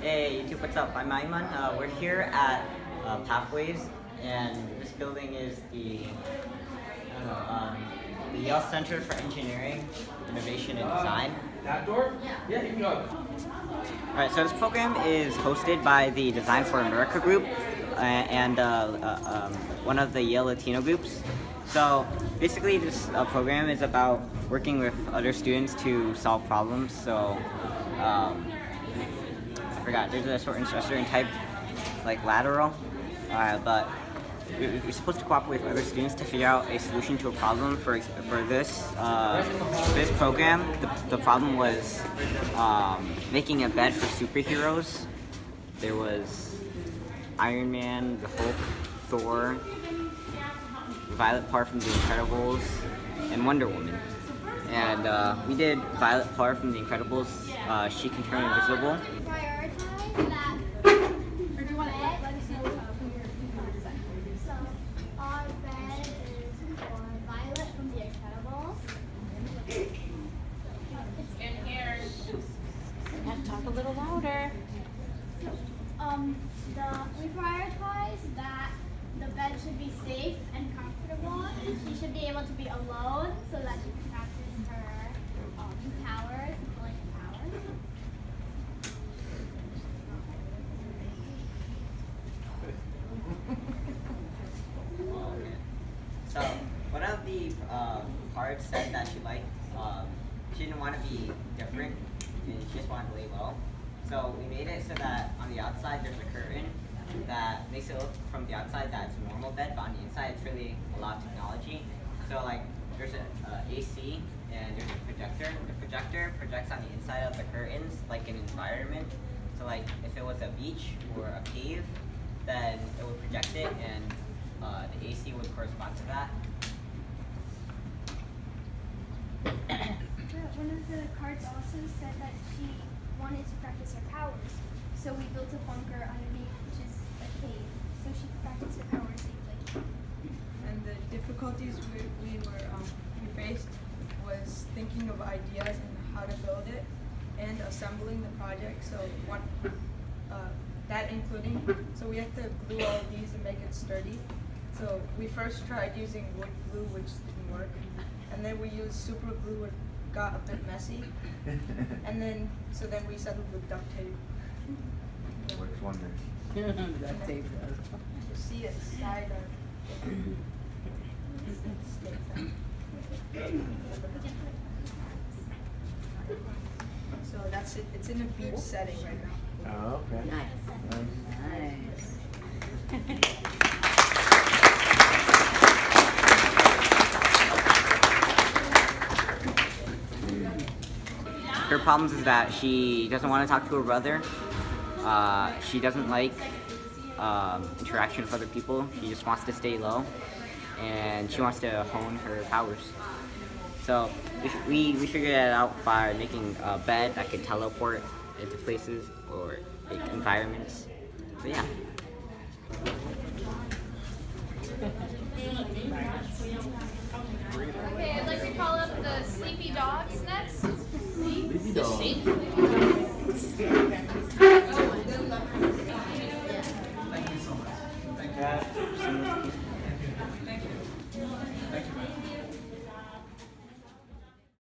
Hey YouTube, what's up? I'm Aiman. We're here at Pathways, and this building is the Yale Center for Engineering, Innovation, and Design. That door? Yeah, you can go. Alright, so this program is hosted by the Design for America group and one of the Yale Latino groups. So basically this program is about working with other students to solve problems. So I forgot, there's a certain type, like lateral, but we're supposed to cooperate with other students to figure out a solution to a problem. For this program, the problem was making a bed for superheroes. There was Iron Man, the Hulk, Thor, Violet Parr from The Incredibles, and Wonder Woman. And we did Violet Parr from The Incredibles. She can turn invisible. Prioritize that. Or do you want to let us know who your design? So our bed is for Violet from The Incredibles. It's in here. You have to talk a little louder. We prioritize that the bed should be safe and comfortable. She should be able to be alone so that she can practice her powers, controlling her powers. So one of the parts said that she didn't want to be different, and she just wanted to lay low. So we made it so that on the outside there's a curtain that makes it look from the outside that it's a normal bed, but on the inside it's really a lot of technology. So like there's an AC and there's a projector. The projector projects on the inside of the curtains like an environment. So like if it was a beach or a cave, then it would project it, and the AC would correspond to that. One of the cards also said that she wanted to practice her powers. So we built a bunker underneath, which is a cave, so she could practice her powers safely. And the difficulties we faced was thinking of ideas and how to build it, and assembling the project. So that including, so we have to glue all of these and make it sturdy. So we first tried using wood glue, which didn't work, and then we used super glue, which got a bit messy, and then we settled with duct tape. Works wonders. Duct tape does. You see it side So that's it. It's in a beach setting right now. Oh, okay. Nice. Her problems is that she doesn't want to talk to her brother. She doesn't like interaction with other people. She just wants to stay low, and she wants to hone her powers. So we figured it out by making a bed that could teleport into places or like environments. So yeah. Okay, I'd like to call up the sleepy dogs next. Sleepy dog.